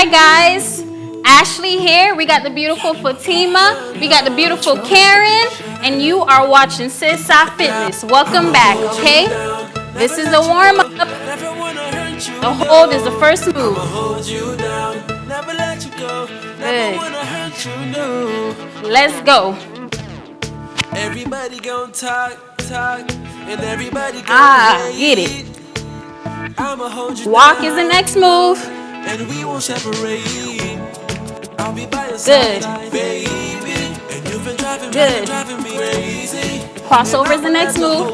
right, guys. Ashley here. We got the beautiful Fatima. We got the beautiful Karen. And you are watching Sissa Fitness. Welcome back, okay? This is the warm-up. The hold is the first move. Good. Let's go. Everybody gon' talk, and everybody gon' get it. I'ma hold you Walk down, is the next move. and we won't separate. I'll be by your Good. side, baby. And you've been driving me crazy. Crossover is the next move.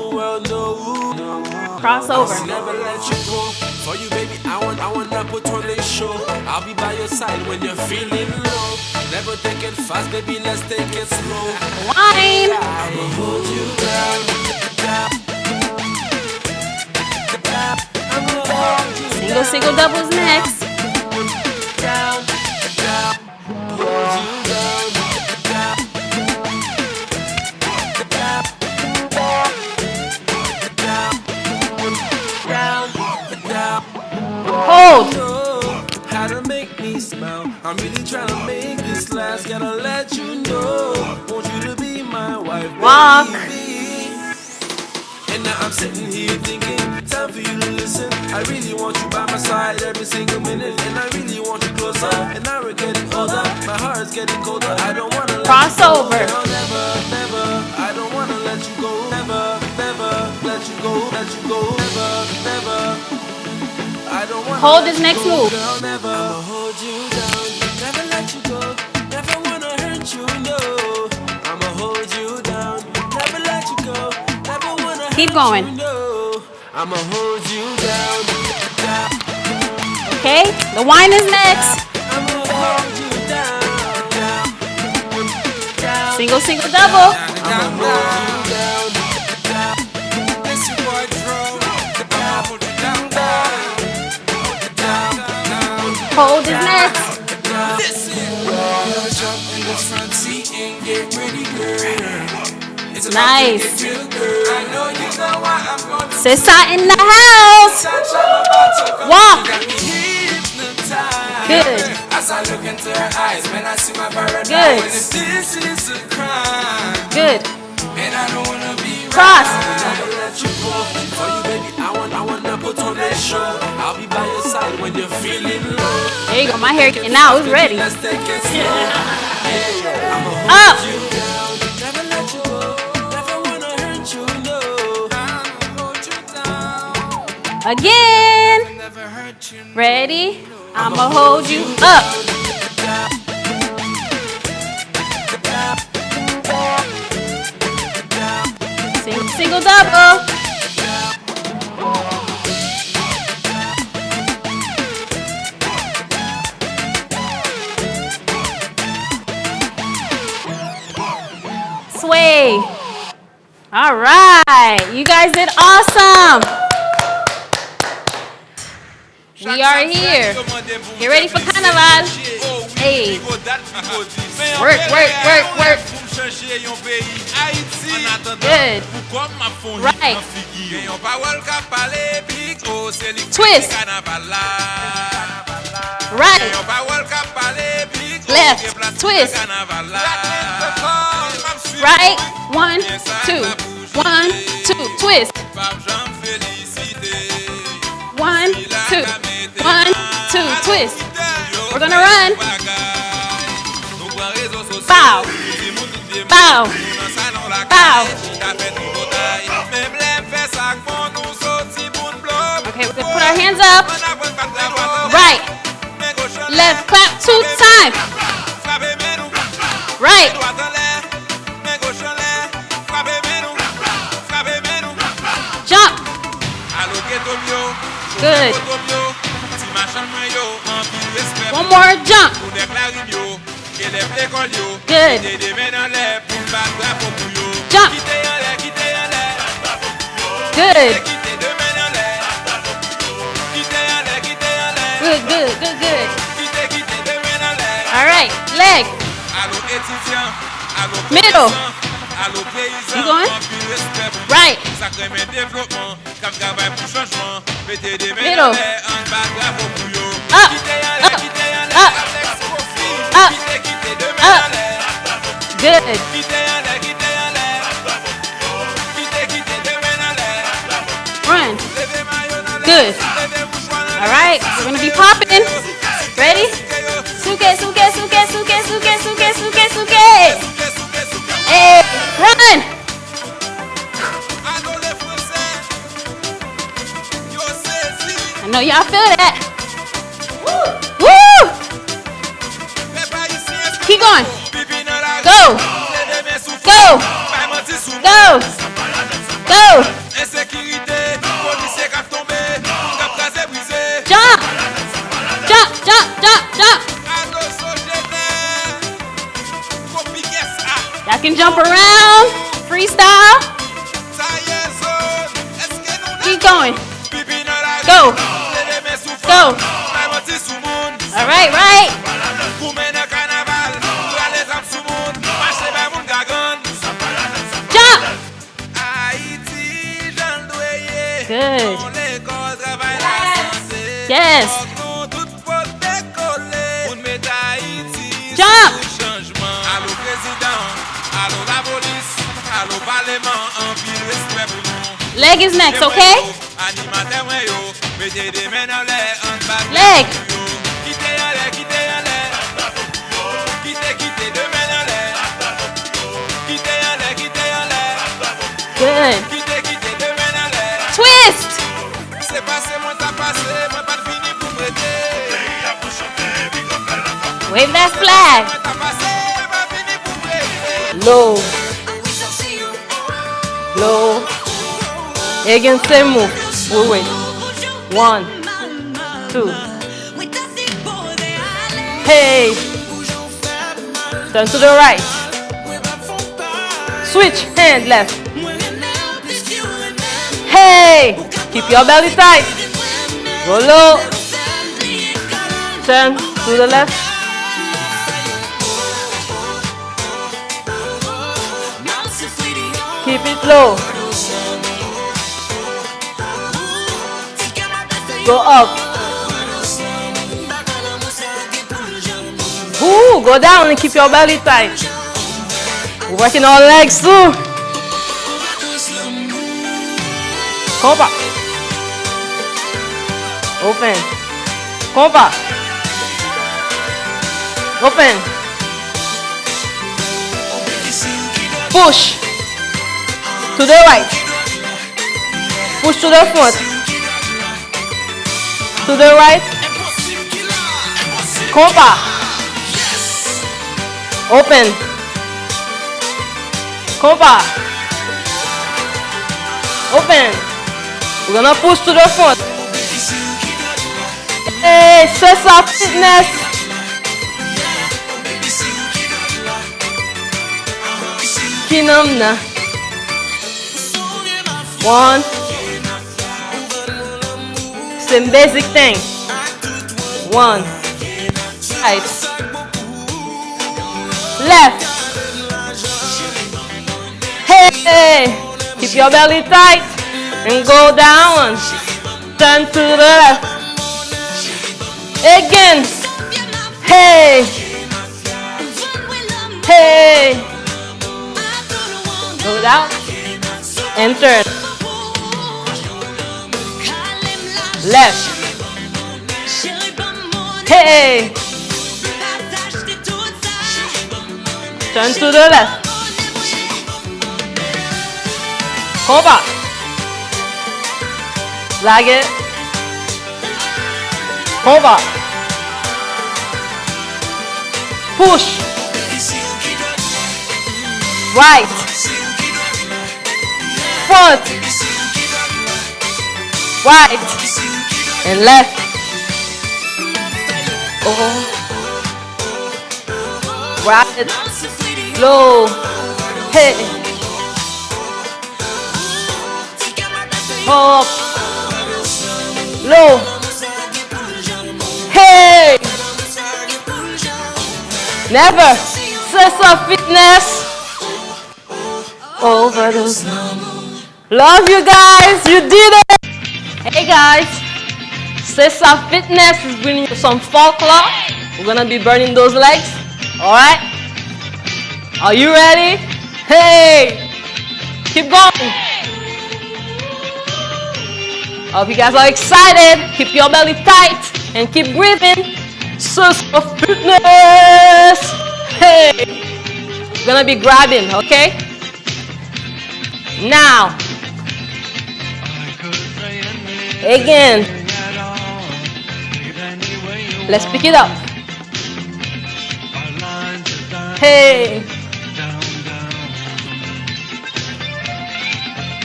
Crossover. I'll never let you go. For you, baby, I want to put on a show. I'll be by your side when you're feeling low. Never take it fast, baby, let's take it slow. Line. I'ma hold you down. I'ma hold you Single doubles next. down. Hold you Hold. how to make me smile. I'm really trying to make this last. Gotta let you know. Want you to be my wife, Walk. baby. And now I'm sitting here thinking, time for you to listen. I really want you by my side every single minute. And I really want you closer. And now we're getting older. My heart's getting colder. I don't wanna let Crossover. you go. Girl, never. I don't wanna let you go. Never. Let you go. Never. I don't wanna Hold let this you next go, move. Girl, never. I'ma hold you down. Never let you go. Never wanna hurt you, no. I'ma hold you down. Never let you go. Never wanna Keep hurt going. you, no. I'ma hold you down. Okay, the wine is next. I'ma hold you down. Single double. I'ma hold you down. Hold is next. Nice. Sissa in the house. Walk. Good. As I look into her eyes, when I see my paradise, Good. this is a crime, Good. and I don't wanna be Cross. Never let you go. For you, baby, I wanna put on that show. I'll be by your side when you're feeling low. There you go. My hair getting out. It's ready. Let's take it slow. Up. You down. Never let you go. Never wanna hurt you, no. I'ma hold you down. Again. Never hurt you. Ready? I'ma hold you up. Single double. Sway. All right. You guys did awesome. We are here. Get ready for Carnival. Hey. Work. Good. Right. Twist. Right. Left. Twist. Right. 1, 2. 1, 2. Twist. 1, 2. 1, 2. Twist. We're gonna run. Bow. Bow. Bow. Okay, we're gonna put our hands up. Right. Left. Clap 2 times. Right. Jump. Good. One more jump. Good. Jump. Good. Good. All right. Leg. Middle. You going? Right. Middle. Up. popping. Ready? Suke, suke, suke, suke, suke, suke, suke, suke. Hey, run. I know y'all feel that. Woo! Keep going. Go. Go. Go. Go. Jump. Jump, jump, jump, jump. Y'all can jump around. Freestyle. Keep going. Go. Go. All right, right. Jump. Good. Yes. Jump. Leg is next, okay? Leg. Good. Twist. Wave that flag. Low. Low. Again, same move. Wait. 1, 2. Hey. Turn to the right. Switch. Hand left. Hey. Keep your belly tight. Go low. Turn to the left. Keep it low. Go up. Ooh, go down and keep your belly tight. We're working our legs too. Come back. Open. Come back. Open. Push. To the right. Push to the front. To the right. Compa. Open. Compa. Open. We're gonna push to the front. Hey, stress off fitness. Kinamna. 1. Same basic thing. 1. Right. Left. Hey. Keep your belly tight and go down. Turn to the left. Again. Hey. Hey. Go down and turn. Left. Hey. Turn to the left. Come back. Lag it. Come back. Push. Right. Front. Right. And left. Oh. Right. Low. Hey. Up. Low. Hey. Never. Sense of fitness. Overdose. Love you guys. You did it. Hey guys. Sense of fitness is bringing you some folklore. We're gonna be burning those legs. Alright? Are you ready? Hey! Keep going. I hope you guys are excited. Keep your belly tight. and keep breathing. Source of fitness. Hey, gonna be grabbing, okay? Now, again, let's pick it up. Hey,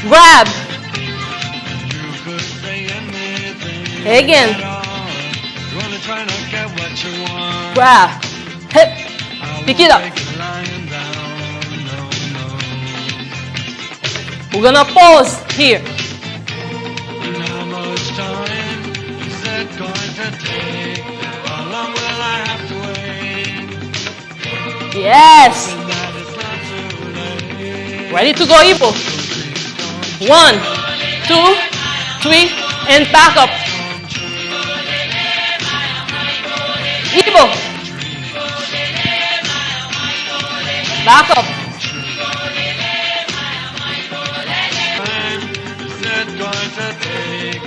grab. Again, grab. Hip, pick it up. We're gonna pause here. Yes. Ready to go, Ibo. 1, 2, 3, and back up. Ibo. Back up.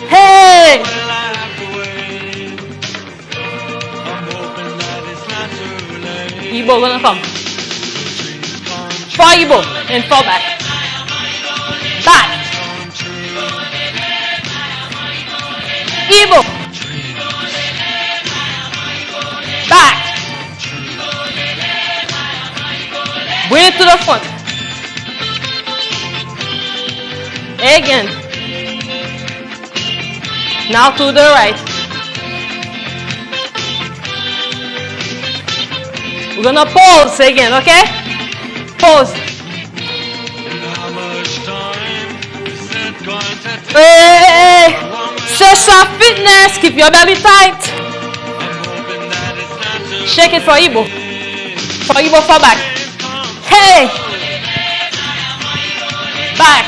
Hey. Ibo gonna come. Fall Ibo and fall back. Back. Ibo. Back. Bring it to the front. Again. Now to the right. We're gonna pause again, okay? Pause. Hey, c'est ça fitness. Keep your belly tight. Shake it for Ibo. For Ibo, fall back. Hey. Back.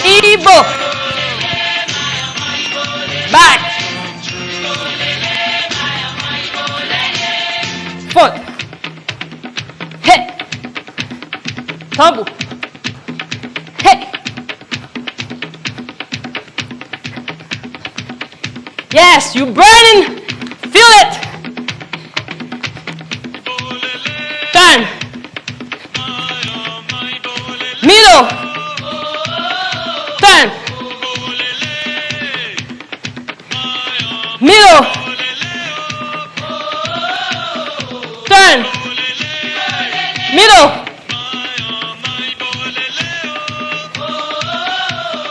Ibo. Back. Foot. Hey. Tumble. Hey. Yes, you burning. Feel it. Turn. Middle. Turn. Middle. Turn. Middle.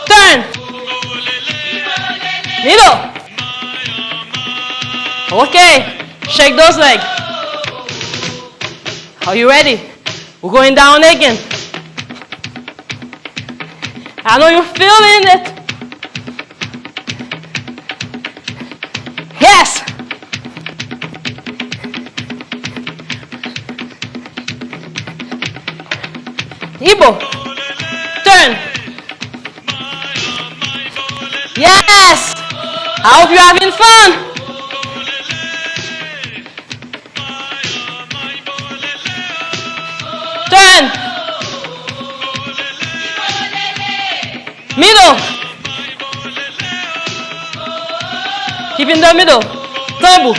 Turn. Middle. Okay, shake those legs. Are you ready? We're going down again. I know you're feeling it. Yes. Ibo, turn. Yes. I hope you're having fun. Turn. Middle. Keep in the middle. Tumble.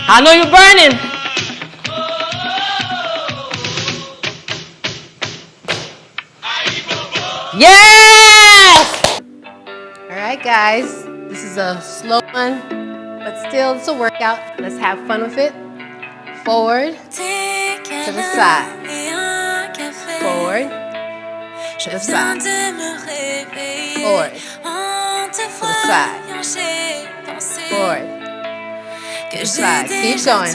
I know you're burning. Yes! Alright guys, this is a slow one, but still it's a workout. Let's have fun with it. Forward, to the side. Forward, to the side. Forward, to the side. Forward, to the side. Keep going.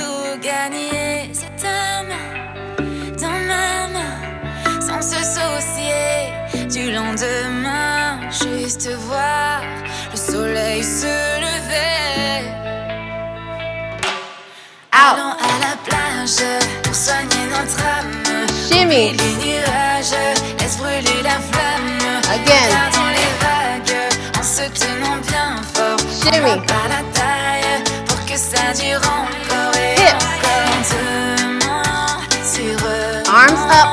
Sans se soucier du lendemain, juste voir le soleil se lever. Allons à la plage pour soigner notre âme. Shimmy. Les nuages laissent brûler la flamme. Again. Regardons les vagues en se tenant bien fort. Shimmy. On bat pas la taille pour que ça dure encore et Hips. encore. Lentement, sûrement. Arms up.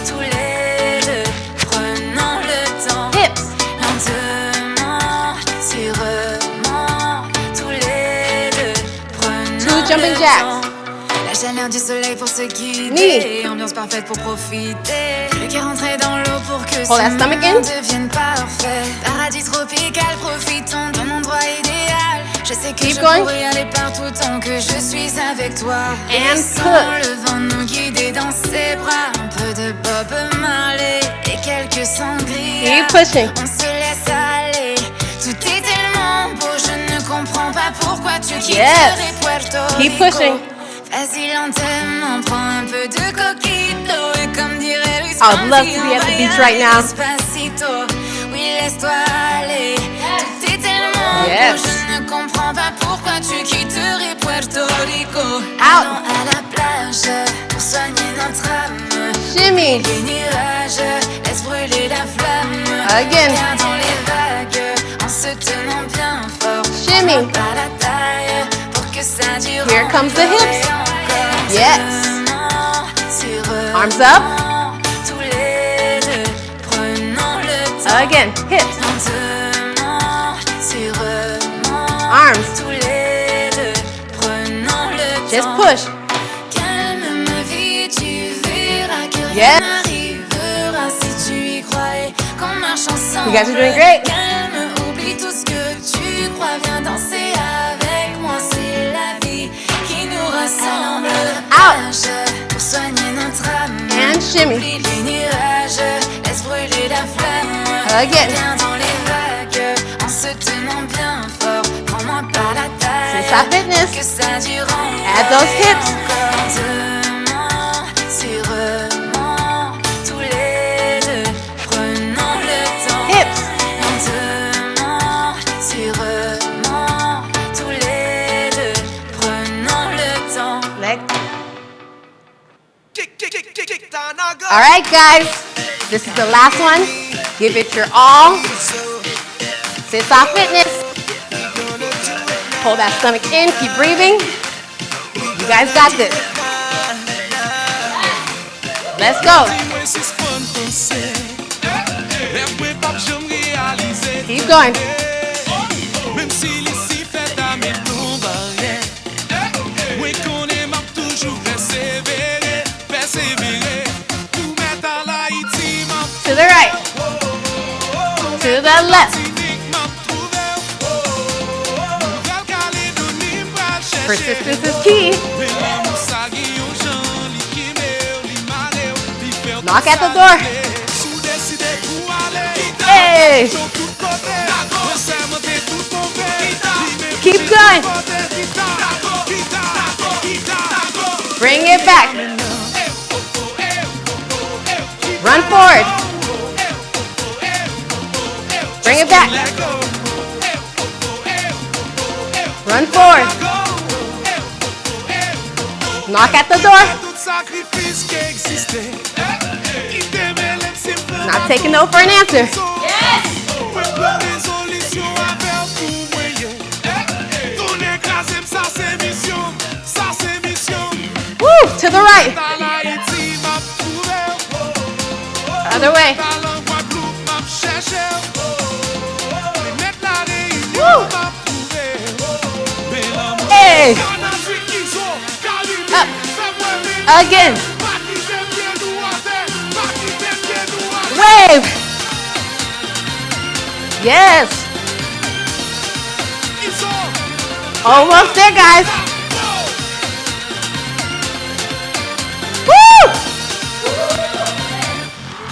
Tous les deux, prenons le temps. Hips. jumping jacks. La chaleur du soleil pour se guider. Knee. Ambiance parfaite pour profiter. Le cœur rentré dans l'eau pour que Hold that ce stomach monde in. devienne parfait. Paradis tropical, profitons d'un endroit idéal. Je sais que Keep je going. pourrais aller partout tant que je suis avec toi. And Laissons push. le vent nous guider dans ses bras. Un peu de Bob Marley et quelques sangria. Keep pushing. On se laisse aller. Tout est tellement beau, je ne comprends pas pourquoi tu quitterais Puerto Keep Rico. pushing. Vas-y lentement, prends un peu de coquito et comme dirait Luis I would love to be at the beach right now. Despacito, oui laisse-toi aller. Tout est tellement Yes. beau, je ne comprends pas pourquoi tu quitterais Puerto Rico. Out. Allons à la plage pour soigner notre âme. Shimmy. Les nuages, laisse brûler la flamme. Again. Regardons les vagues en se tenant bien fort. Shimmy. On n'a pas la taille pour que ça dure. Here comes the encore hips. et encore. Yes. Sûrement, Arms up. tous les deux, prenons le temps. Again. Hips. Lentement, sûrement, Arms. tous les deux, prenons le Just temps. push. Calme ma vie, tu verras que Yes. rien n'arrivera si tu y crois et qu'on marche ensemble. You guys are doing great. Calme, oublie tout ce que tu crois, viens danser avec moi, c'est la vie qui nous rassemble. Plage pour soigner notre âme. And shimmy. Oublie les nuages, laisse brûler la flamme. Again. Viens dans les vagues en se tenant bien fort. Prends-moi par la taille. C'est ça, fitness. Que ça dure encore. Add those hips. Lentement, sûrement, tous les deux, prenons le temps. Hips. Lentement, sûrement, tous les deux, prenons le temps. Leg. Kick down, now go. All right, guys. This is the last one. Give it your all. Sit off fitness. Pull that stomach in. Keep breathing. You guys got this. Let's go. Keep going. Même si les fait à mes tombarets, oui qu'on aime toujours persévérer, persévérer. Tout mettre à l'Haïti, m'a To the right. To the left. Persistence is key. Knock at the door. Hey. Keep going. Bring it back. Run forward. Bring it back. Run forward. Knock at the door. Not taking no for an answer. Woo! To the right. Other way. Woo! Hey! Up. Again. Wave. Yes. Almost there, guys. Woo!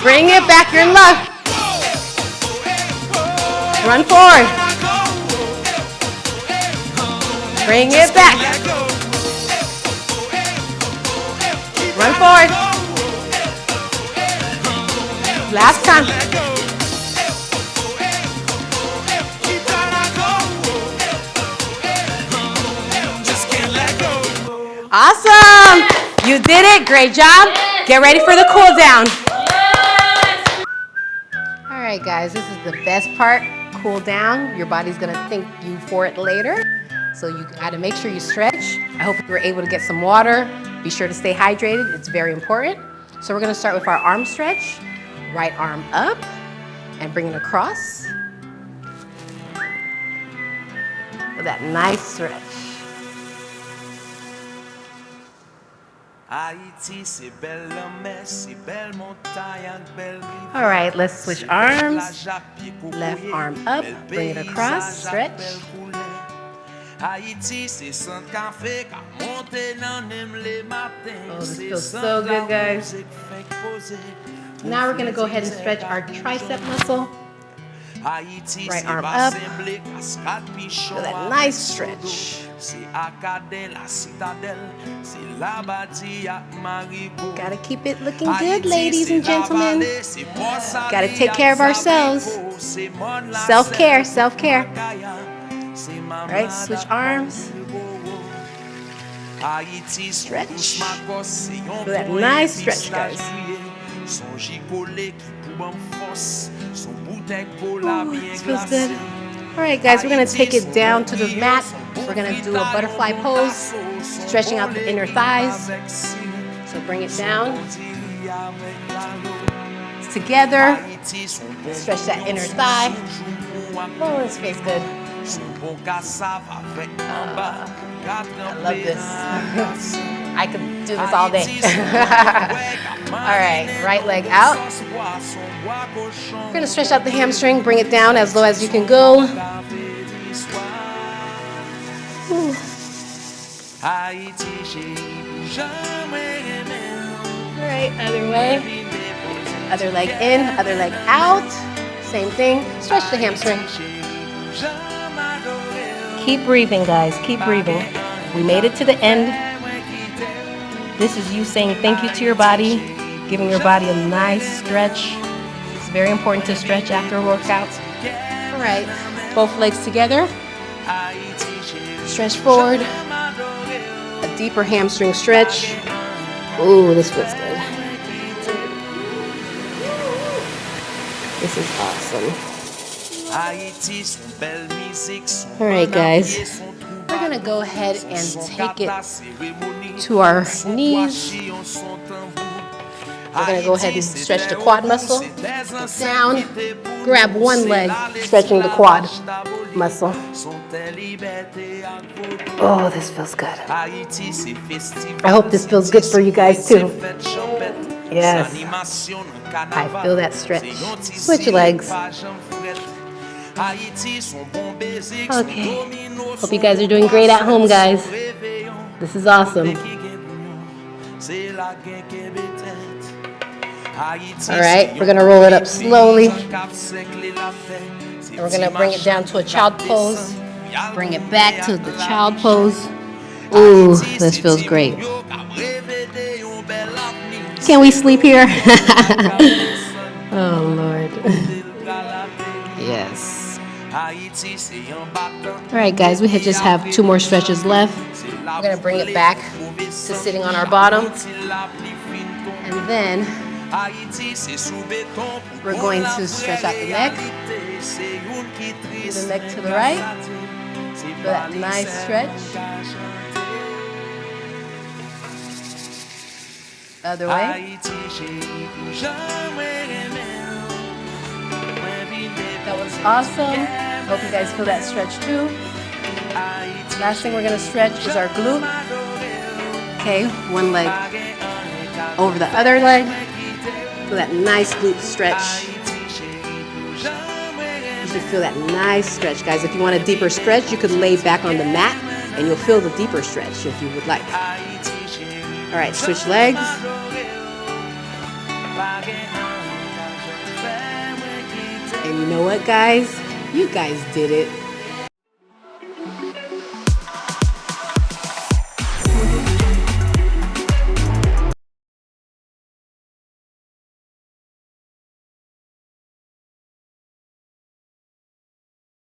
Bring it back, you're in luck. Run forward. Bring it back. Run forward. Last time. Awesome. You did it. Great job. Get ready for the cool down. All right, guys, this is the best part. Cool down. Your body's gonna thank you for it later. So you gotta make sure you stretch. I hope you were able to get some water. Be sure to stay hydrated. It's very important. So we're gonna start with our arm stretch. Right arm up and bring it across. With that nice stretch. All right, let's switch arms. Left arm up, bring it across, stretch. Oh, this feels so good, guys. Now we're gonna go ahead and stretch our tricep muscle. Right arm up. Feel that nice stretch. Gotta keep it looking good, ladies and gentlemen. Gotta take care of ourselves. Self-care, self-care. All right, switch arms. Stretch. Feel that nice stretch, guys. Ooh, this feels good. All right, guys, we're gonna take it down to the mat. We're gonna do a butterfly pose, stretching out the inner thighs. So bring it down. Together. Stretch that inner thigh. Oh, this feels good. I love this. I could do this all day. All right, right leg out. We're gonna stretch out the hamstring, bring it down as low as you can go. Ooh. All right, other way. Other leg in, other leg out. Same thing, stretch the hamstring. Keep breathing, guys. Keep breathing. We made it to the end. This is you saying thank you to your body, giving your body a nice stretch. It's very important to stretch after a workout. All right, both legs together. Stretch forward. A deeper hamstring stretch. Ooh, this feels good. This is awesome. All right, guys. We're gonna go ahead and take it to our knees. We're gonna go ahead and stretch the quad muscle. Down, grab one leg, stretching the quad muscle. Oh, this feels good. I hope this feels good for you guys too. Yes, I feel that stretch. Switch legs. Okay, hope you guys are doing great at home, guys. This is awesome. All right, we're gonna roll it up slowly. And we're gonna bring it down to a child pose. Bring it back to the child pose. Ooh, this feels great. Can we sleep here? Oh, Lord. Yes. All right, guys, we just have 2 more stretches left. We're gonna bring it back to sitting on our bottom. And then we're going to stretch out the neck. Move the neck to the right. For that nice stretch. Other way. That was awesome. Hope you guys feel that stretch too. Last thing we're gonna stretch is our glute. Okay, one leg over the other leg. Feel that nice glute stretch. You should feel that nice stretch, guys. If you want a deeper stretch, you could lay back on the mat and you'll feel the deeper stretch if you would like. All right, switch legs. And you know what, guys? You guys did it.